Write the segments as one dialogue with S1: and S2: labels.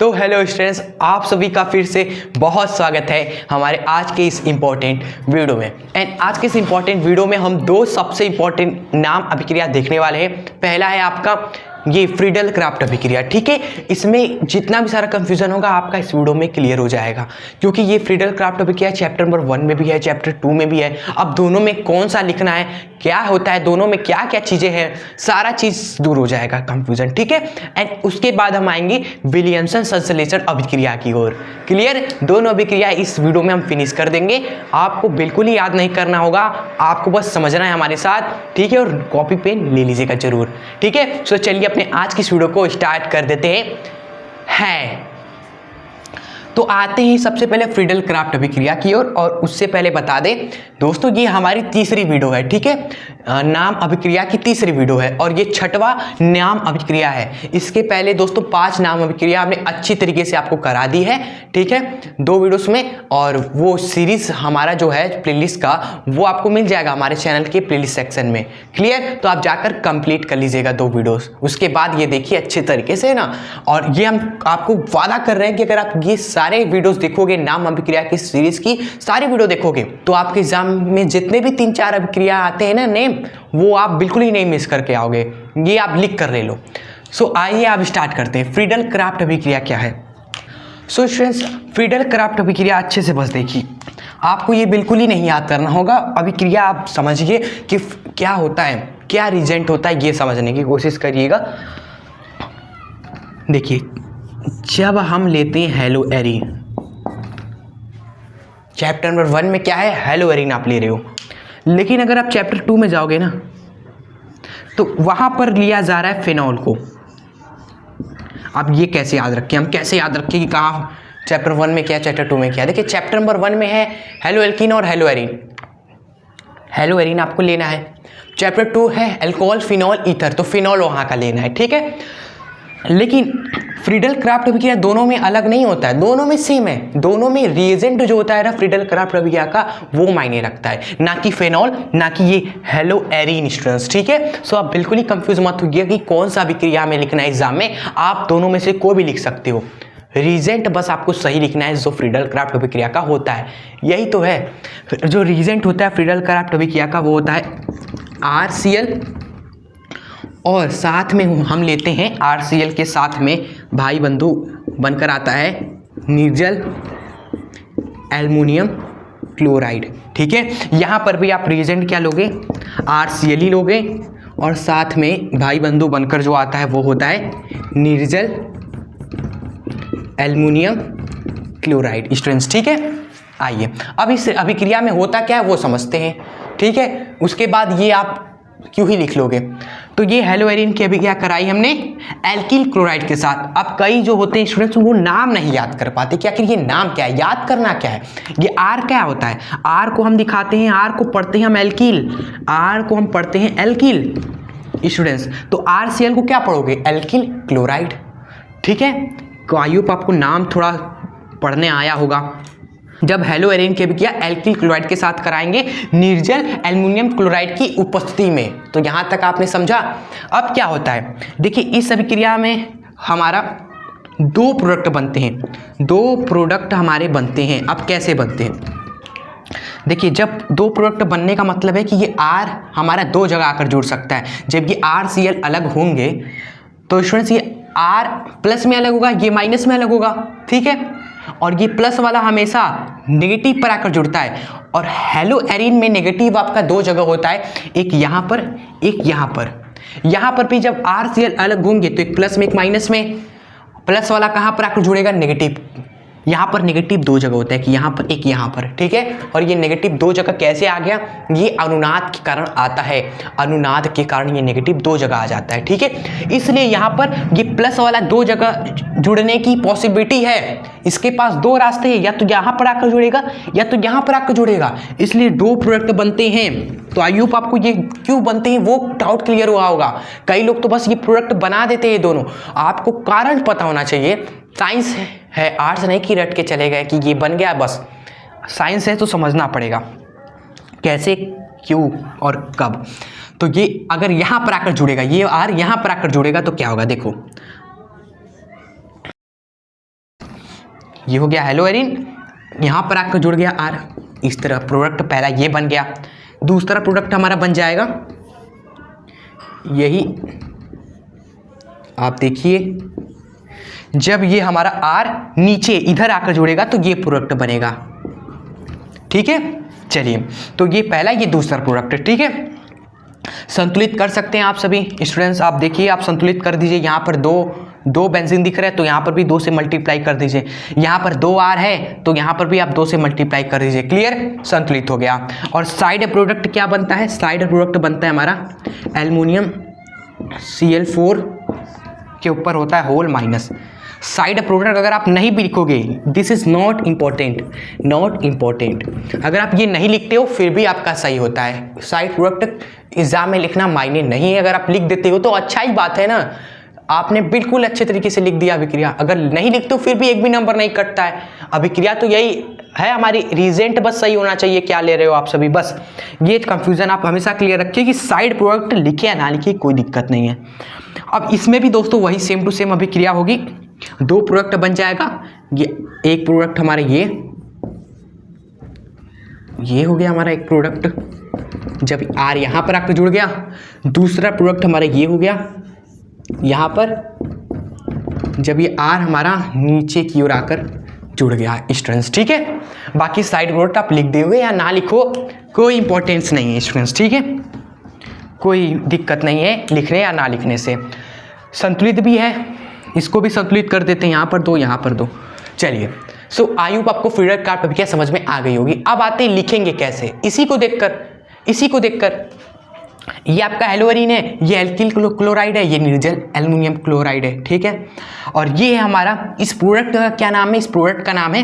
S1: तो hello students, आप सभी का फिर से बहुत स्वागत है हमारे आज के इस इम्पोर्टेंट वीडियो में। एंड आज के इस इम्पोर्टेंट वीडियो में हम दो सबसे इम्पोर्टेंट नाम अभिक्रिया देखने वाले हैं। पहला है आपका ये फ्रीडल क्राफ्ट अभिक्रिया, ठीक है। इसमें जितना भी सारा कंफ्यूजन होगा आपका इस वीडियो में क्लियर हो जाएगा, क्योंकि ये फ्रीडल क्राफ्ट अभिक्रिया चैप्टर नंबर 1 में भी है, चैप्टर 2 में भी है। अब दोनों में कौन सा लिखना है, क्या होता है, दोनों में क्या क्या चीजें हैं, सारा चीज दूर हो जाएगा कंफ्यूजन, ठीक है। एंड उसके बाद हम आएंगे विलियमसन संश्लेषण अभिक्रिया की ओर। क्लियर, दोनों अभिक्रिया इस वीडियो में हम फिनिश कर देंगे। आपको बिल्कुल ही याद नहीं करना होगा, आपको बस समझना है हमारे साथ, ठीक है। और कॉपी पेन ले लीजिएगा जरूर, ठीक है। तो चलिए अपने आज की इस वीडियो को स्टार्ट कर देते हैं। तो आते हैं सबसे पहले फ्रीडल क्राफ्ट अभिक्रिया की ओर। और उससे पहले बता दें दोस्तों, ये हमारी तीसरी वीडियो है, ठीक है। नाम अभिक्रिया की तीसरी वीडियो है और ये छठवां नाम अभिक्रिया है। इसके पहले दोस्तों 5 नाम अभिक्रिया हमने अच्छी तरीके से आपको करा दी है, ठीक है, 2 वीडियोस में। और वो सीरीज हमारा जो है प्लेलिस्ट का, वो आपको मिल जाएगा हमारे चैनल के प्लेलिस्ट सेक्शन में। क्लियर, तो आप जाकर कंप्लीट कर लीजिएगा 2 वीडियोस, उसके बाद ये देखिए अच्छे तरीके से ना। और ये हम आपको वादा कर रहे हैं कि अगर आप ये सारे वीडियोस देखोगे, नाम अभिक्रिया की सीरीज की सारी वीडियो देखोगे, तो आपके एग्जाम में जितने भी 3-4 अभिक्रिया आते हैं ना नेम, वो आप बिल्कुल ही नहीं मिस करके आओगे। ये आप लिख कर ले लो। सो आइए आप स्टार्ट करते हैं। फ्रीडल क्राफ्ट अभिक्रिया क्या है? सो स्टूडेंट्स, फ्रीडल क्राफ्ट अभिक्रिया अच्छे से बस देखिए, आपको ये बिल्कुल ही नहीं याद करना होगा। अभिक्रिया आप समझिए कि क्या होता है, क्या रिजेंट होता है, ये समझने की कोशिश करिएगा। देखिए, जब हम लेते हैं हेलो एरीन, चैप्टर नंबर 1 में क्या है, हेलो एरीन आप ले रहे हो। लेकिन अगर आप चैप्टर 2 में जाओगे ना, तो वहां पर लिया जा रहा है फिनॉल को। अब ये कैसे याद रखें, हम कैसे याद रखें कि कहाँ चैप्टर 1 में क्या है, चैप्टर 2 में क्या है। देखिए, चैप्टर नंबर 1 में है हेलो एल्कीन और हेलो एरीन। हेलो एरीन आपको लेना है। चैप्टर 2 है अल्कोहल फिनॉल ईथर, तो फिनॉल वहां का लेना है, ठीक है। लेकिन फ्रीडल क्राफ्ट अभिक्रिया दोनों में अलग नहीं होता है, दोनों में सेम है। दोनों में रिएजेंट जो होता है ना फ्रीडल क्राफ्ट अभिक्रिया का, वो मायने रखता है, ना कि फेनॉल, ना कि ये हेलो एरीन स्टूडेंट्स, ठीक है। सो आप बिल्कुल ही कंफ्यूज मत होइए कि कौन सा अभिक्रिया में लिखना है एग्जाम में। आप दोनों में से कोई भी लिख सकते हो, रीजेंट बस आपको सही लिखना है जो फ्रीडल क्राफ्ट अभिक्रिया का होता है। यही तो है, जो रीजेंट होता है फ्रीडल क्राफ्ट अभिक्रिया का, वो होता है RCl। और साथ में हम लेते हैं RCl के साथ में भाई बंधु बनकर आता है निर्जल एल्युमिनियम क्लोराइड, ठीक है। यहाँ पर भी आप रिएजेंट क्या लोगे, RCl ही लोगे। और साथ में भाई बंधु बनकर जो आता है वो होता है निर्जल एल्युमिनियम क्लोराइड स्टूडेंट्स, ठीक है। आइए अब इस अभिक्रिया में होता क्या है वो समझते हैं, ठीक है। उसके बाद ये आप क्यों ही लिख लोगे। तो ये हेलो एरीन की अभिक्रिया कराई हमने एल्किल क्लोराइड के साथ। अब कई जो होते हैं स्टूडेंट्स वो नाम नहीं याद कर पाते कि आखिर ये नाम क्या है, याद करना क्या है। ये R क्या होता है, R को हम दिखाते हैं, R को पढ़ते हैं हम एल्किल, R को हम पढ़ते हैं एल्किल स्टूडेंट्स। तो RCl को क्या पढ़ोगे, एल्किल क्लोराइड, ठीक है। तो आई होप आपको नाम थोड़ा पढ़ने आया होगा। जब हेलो एरीन की अभिक्रिया एल्किल क्लोराइड के साथ कराएंगे निर्जल एल्युमिनियम क्लोराइड की उपस्थिति में, तो यहां तक आपने समझा। अब क्या होता है, देखिए इस अभिक्रिया में हमारा 2 प्रोडक्ट बनते हैं, 2 प्रोडक्ट हमारे बनते हैं। अब कैसे बनते हैं, देखिए जब 2 प्रोडक्ट बनने का मतलब है कि ये R हमारा 2 जगह आकर जुड़ सकता है। जब ये RCl अलग होंगे तो स्टूडेंट्स ये R प्लस में अलग होगा, ये माइनस में अलग होगा, ठीक है। और ये प्लस वाला हमेशा नेगेटिव पर आकर जुड़ता है। और हेलो एरीन में नेगेटिव आपका 2 जगह होता है, एक यहाँ पर, एक यहाँ पर। यहाँ पर भी जब RCl अलग होंगे तो एक प्लस में एक माइनस में। प्लस वाला कहाँ पर आकर जुड़ेगा, नेगेटिव। यहाँ पर नेगेटिव 2 जगह होता है कि यहाँ पर एक यहाँ पर, ठीक है। और ये नेगेटिव 2 जगह कैसे आ गया, ये अनुनाद के कारण आता है। अनुनाद के कारण ये नेगेटिव 2 जगह आ जाता है, ठीक है। इसलिए यहाँ पर ये प्लस वाला 2 जगह जुड़ने की पॉसिबिलिटी है। इसके पास 2 रास्ते हैं, या तो यहाँ पर आकर जुड़ेगा या तो यहाँ पर आकर जुड़ेगा। इसलिए 2 प्रोडक्ट बनते हैं। तो आई होप आपको ये क्यों बनते हैं वो डाउट क्लियर हुआ होगा। कई लोग तो बस ये प्रोडक्ट बना देते हैं दोनों, आपको कारण पता होना चाहिए। साइंस है, आर्ट्स नहीं कि रट के चले गए कि ये बन गया बस। साइंस है तो समझना पड़ेगा कैसे, क्यों और कब। तो ये अगर यहाँ पर आकर जुड़ेगा, ये R यहाँ पर आकर जुड़ेगा तो क्या होगा, देखो ये हो गया हेलो एरिन, यहाँ पर आकर जुड़ गया R। इस तरह प्रोडक्ट पहला ये बन गया, दूसरा प्रोडक्ट हमारा बन जाएगा यही, आप देखिए जब ये हमारा R नीचे इधर आकर जुड़ेगा तो ये प्रोडक्ट बनेगा। ठीक है, चलिए तो ये पहला, ये दूसरा प्रोडक्ट है। ठीक है, संतुलित कर सकते हैं आप सभी स्टूडेंट्स। आप देखिए, आप संतुलित कर दीजिए। यहाँ पर दो बेंजीन दिख रहा है तो यहाँ पर भी 2 से मल्टीप्लाई कर दीजिए। यहाँ पर 2 R है तो यहाँ पर भी आप 2 से मल्टीप्लाई कर दीजिए। क्लियर, संतुलित हो गया। और साइड प्रोडक्ट क्या बनता है? साइड प्रोडक्ट बनता है हमारा एल्युमिनियम Cl4 के ऊपर होता है होल माइनस। साइड प्रोडक्ट अगर आप नहीं भी लिखोगे, this is not important, not important, अगर आप ये नहीं लिखते हो फिर भी आपका सही होता है। साइड प्रोडक्ट एग्जाम में लिखना मायने नहीं है, अगर आप लिख देते हो तो अच्छा ही बात है ना, आपने बिल्कुल अच्छे तरीके से लिख दिया अभिक्रिया। अगर नहीं लिखते हो फिर भी एक भी नंबर नहीं कटता है। अभिक्रिया तो यही है हमारी, रीजेंट बस सही होना चाहिए। क्या ले रहे हो आप सभी, बस ये कंफ्यूजन आप हमेशा क्लियर रखिए कि साइड प्रोडक्ट लिखे या ना लिखे कोई दिक्कत नहीं है। अब इसमें भी दोस्तों वही सेम टू सेम अभिक्रिया होगी, 2 प्रोडक्ट बन जाएगा। ये एक प्रोडक्ट हमारा ये हो गया हमारा एक प्रोडक्ट, जब R यहाँ पर आकर जुड़ गया। दूसरा प्रोडक्ट हमारा ये हो गया यहाँ पर, जब ये R हमारा नीचे की ओर आकर जुड़ गया स्टूडेंट्स। ठीक है, बाकी साइड प्रोडक्ट आप लिख दोगे या ना लिखो कोई इंपॉर्टेंस नहीं है स्टूडेंट्स। ठीक है, कोई दिक्कत नहीं है लिखने या ना लिखने से। संतुलित भी है, इसको भी संतुलित कर देते हैं, यहाँ पर 2 यहाँ पर 2। चलिए, सो आई होप आपको फीडर कार्ड पर क्या समझ में आ गई होगी। अब आते हैं लिखेंगे कैसे, इसी को देखकर ये आपका हेलोअरीन है, ये एल्किल क्लोराइड है, ये निर्जल एल्युमिनियम क्लोराइड है। ठीक है, और ये है हमारा, इस प्रोडक्ट का क्या नाम है? इस प्रोडक्ट का नाम है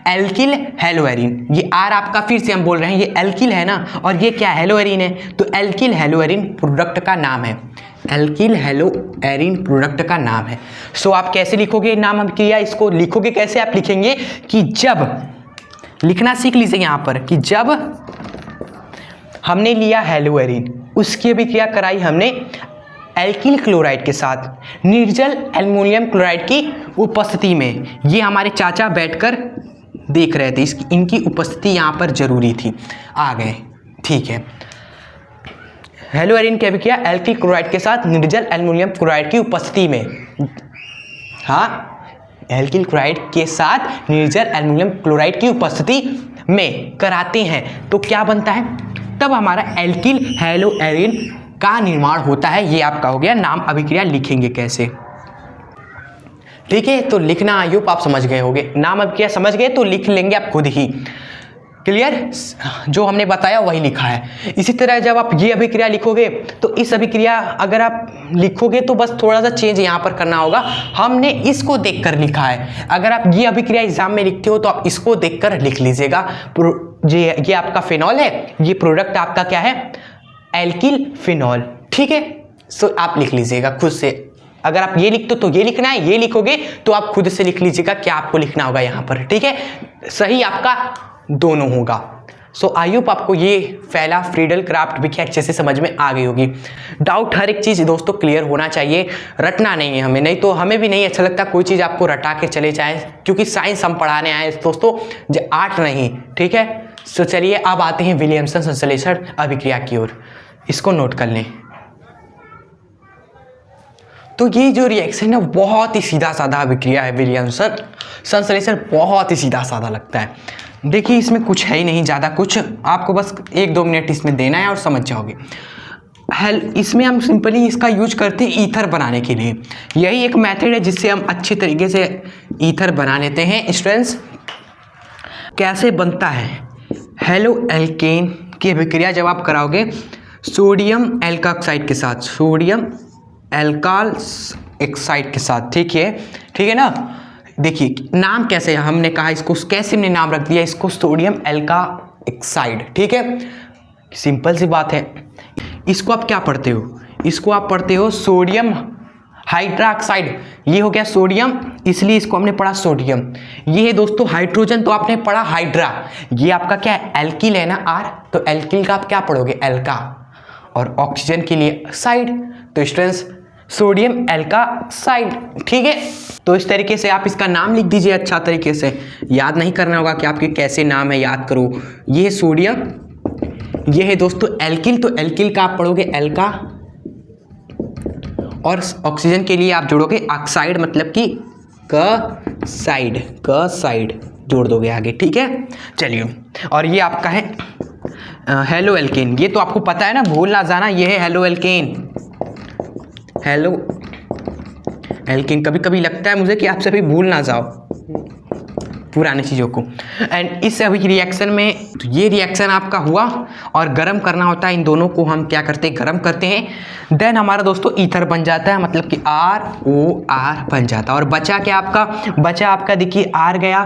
S1: एल्किल हेलोअरीन। ये R आपका फिर से हम बोल रहे हैं, ये एल्किल है ना, और ये क्या हेलोअरीन है, तो एल्किल हेलोअरीन प्रोडक्ट का नाम है, एल्किल हेलोअरीन प्रोडक्ट का नाम है। सो आप कैसे लिखोगे नाम अभिक्रिया, इसको लिखोगे कैसे? आप लिखेंगे कि जब, लिखना सीख लीजिए यहाँ पर, कि जब हमने लिया हेलोअरीन, उसकी अभिक्रिया कराई हमने एल्किल क्लोराइड के साथ निर्जल एल्युमिनियम क्लोराइड की उपस्थिति में। ये हमारे चाचा बैठकर देख रहे थे, इनकी उपस्थिति यहाँ पर जरूरी थी, आ गए। ठीक है, हेलोअरीन की अभिक्रिया एल्किल क्लोराइड के साथ निर्जल एल्युमिनियम क्लोराइड की उपस्थिति में, हाँ, एल्किल क्लोराइड के साथ निर्जल एल्युमिनियम क्लोराइड की उपस्थिति में कराते हैं तो क्या बनता है? तब हमारा एल्किल हेलोअरीन का निर्माण होता है। ये आपका हो गया नाम अभिक्रिया। लिखेंगे कैसे? ठीक है, तो लिखना आई होप आप समझ गए होंगे। नाम अभिक्रिया समझ गए तो लिख लेंगे आप खुद ही। क्लियर, जो हमने बताया वही लिखा है। इसी तरह जब आप ये अभिक्रिया लिखोगे तो इस अभिक्रिया अगर आप लिखोगे तो बस थोड़ा सा चेंज यहाँ पर करना होगा, हमने इसको देखकर लिखा है। अगर आप ये अभिक्रिया एग्जाम में लिखते हो तो आप इसको देखकर लिख लीजिएगा। ये आपका फिनॉल है, ये प्रोडक्ट आपका क्या है? Alkyl phenol. ठीक है, सो आप लिख लीजिएगा खुद से। अगर आप ये लिखते हो तो ये लिखना है, ये लिखोगे तो आप खुद से लिख लीजिएगा क्या आपको लिखना होगा यहाँ पर। ठीक है, सही आपका दोनों होगा। सो आई होप आपको ये पहला फ्रीडल क्राफ्ट भी अच्छे से समझ में आ गई होगी। डाउट हर एक चीज़ दोस्तों क्लियर होना चाहिए, रटना नहीं है हमें, नहीं तो हमें भी नहीं अच्छा लगता कोई चीज़ आपको रटा के चले जाए, क्योंकि साइंस हम पढ़ाने आए दोस्तों, आर्ट नहीं। ठीक है, सो चलिए अब आते हैं विलियमसन संश्लेषण अभिक्रिया की ओर, इसको नोट कर लें। तो ये जो रिएक्शन है बहुत ही सीधा साधा अभिक्रिया है, विलियमसन संश्लेषण बहुत ही सीधा साधा लगता है। देखिए इसमें कुछ है ही नहीं ज़्यादा कुछ, आपको बस 1-2 मिनट इसमें देना है और समझ जाओगे। इसमें हम सिंपली इसका यूज करते हैं ईथर बनाने के लिए। यही एक मेथड है जिससे हम अच्छे तरीके से ईथर बना लेते हैं। स्टूडेंट्स, कैसे बनता है हेलो एल्केन की अभिक्रिया? जब आप कराओगे सोडियम एल्काक्साइड के साथ, सोडियम एल्काल ऑक्साइड के साथ, ठीक है ना। देखिए नाम कैसे है, हमने कहा इसको कैसे हमने नाम रख दिया इसको सोडियम एल्का ऑक्साइड। ठीक है, सिंपल सी बात है। इसको आप क्या पढ़ते हो? इसको आप पढ़ते हो सोडियम हाइड्रोक्साइड। ये हो गया सोडियम, इसलिए इसको हमने पढ़ा सोडियम। ये है दोस्तों हाइड्रोजन, तो आपने पढ़ा हाइड्रा। ये आपका क्या है? एल्किल है ना R, तो एल्किल का आप क्या पढ़ोगे? एल्का। और ऑक्सीजन के लिए साइड, तो स्टूडेंट्स सोडियम एल्का साइड। ठीक है, तो इस तरीके से आप इसका नाम लिख दीजिए अच्छा तरीके से, याद नहीं करना होगा कि आपके कैसे नाम है, याद करो। ये है सोडियम, ये है दोस्तों एल्किल, तो एल्किल का आप पढ़ोगे एल्का, और ऑक्सीजन के लिए आप जोड़ोगे ऑक्साइड, मतलब कि क साइड जोड़ दोगे आगे, ठीक है। चलिए, और ये आपका है हेलो एल्केन, ये तो आपको पता है ना, भूल ना जाना, ये है हेलो एल्केन, हेलो एल्केन। कभी कभी लगता है मुझे कि आप सभी भूल ना जाओ पुरानी चीज़ों को। एंड इस अभी रिएक्शन में, तो ये रिएक्शन आपका हुआ और गर्म करना होता है, इन दोनों को हम क्या करते हैं, गर्म करते हैं। देन हमारा दोस्तों ईथर बन जाता है, मतलब कि ROR बन जाता है। और बचा क्या आपका, बचा आपका देखिए R गया,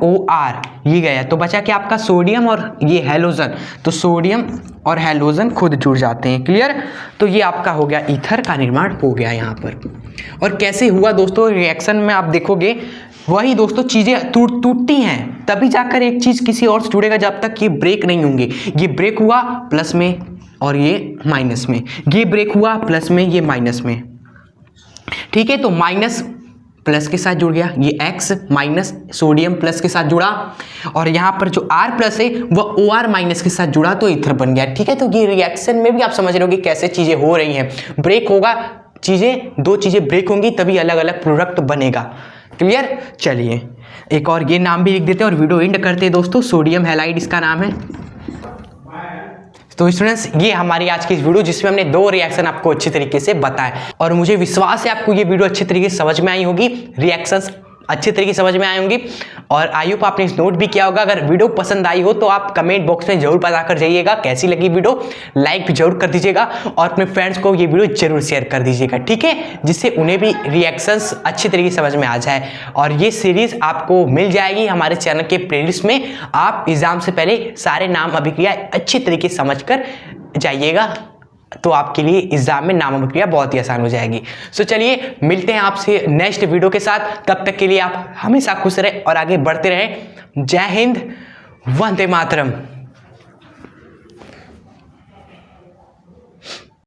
S1: OR ये गया, तो बचा क्या आपका सोडियम और ये हैलोजन, तो सोडियम और हैलोजन खुद जुड़ जाते हैं, क्लियर। तो ये आपका हो गया, ईथर का निर्माण हो गया यहाँ पर। और कैसे हुआ दोस्तों रिएक्शन में, आप देखोगे वही दोस्तों चीज़ें टूटती हैं तभी जाकर एक चीज़ किसी और से जुड़ेगा, जब तक ये ब्रेक नहीं होंगे। ये ब्रेक हुआ प्लस में और ये माइनस में, ये ब्रेक हुआ प्लस में, ये माइनस में, ठीक है। तो माइनस प्लस के साथ जुड़ गया, ये X माइनस सोडियम प्लस के साथ जुड़ा, और यहाँ पर जो R प्लस है वह OR माइनस के साथ जुड़ा, तो ईथर बन गया, ठीक है। तो ये रिएक्शन में भी आप समझ रहे हो कि कैसे चीज़ें हो रही हैं, ब्रेक होगा, चीज़ें दो चीज़ें ब्रेक होंगी तभी अलग अलग प्रोडक्ट बनेगा, क्लियर। चलिए एक और ये नाम भी लिख देते हैं और वीडियो एंड करते हैं दोस्तों। सोडियम हैलाइड इसका नाम है। तो स्टूडेंट्स ये हमारी आज की वीडियो, जिसमें हमने 2 रिएक्शन आपको अच्छी तरीके से बताए, और मुझे विश्वास है आपको ये वीडियो अच्छी तरीके से समझ में आई होगी, रिएक्शंस अच्छी तरीके से समझ में आई होंगी, और आई होप आपने नोट भी किया होगा। अगर वीडियो पसंद आई हो तो आप कमेंट बॉक्स में जरूर बता कर जाइएगा कैसी लगी वीडियो, लाइक भी जरूर कर दीजिएगा, और अपने फ्रेंड्स को ये वीडियो जरूर शेयर कर दीजिएगा, ठीक है, जिससे उन्हें भी रिएक्शंस अच्छी तरीके से समझ में आ जाए। और ये सीरीज आपको मिल जाएगी हमारे चैनल के प्लेलिस्ट में, आप एग्जाम से पहले सारे नाम अभिक्रिया अच्छी तरीके से समझ कर जाइएगा, तो आपके लिए एग्जाम में नाम अभिक्रिया बहुत ही आसान हो जाएगी। सो चलिए मिलते हैं आपसे नेक्स्ट वीडियो के साथ, तब तक के लिए आप हमेशा खुश रहें और आगे बढ़ते रहें। जय हिंद, वंदे मातरम।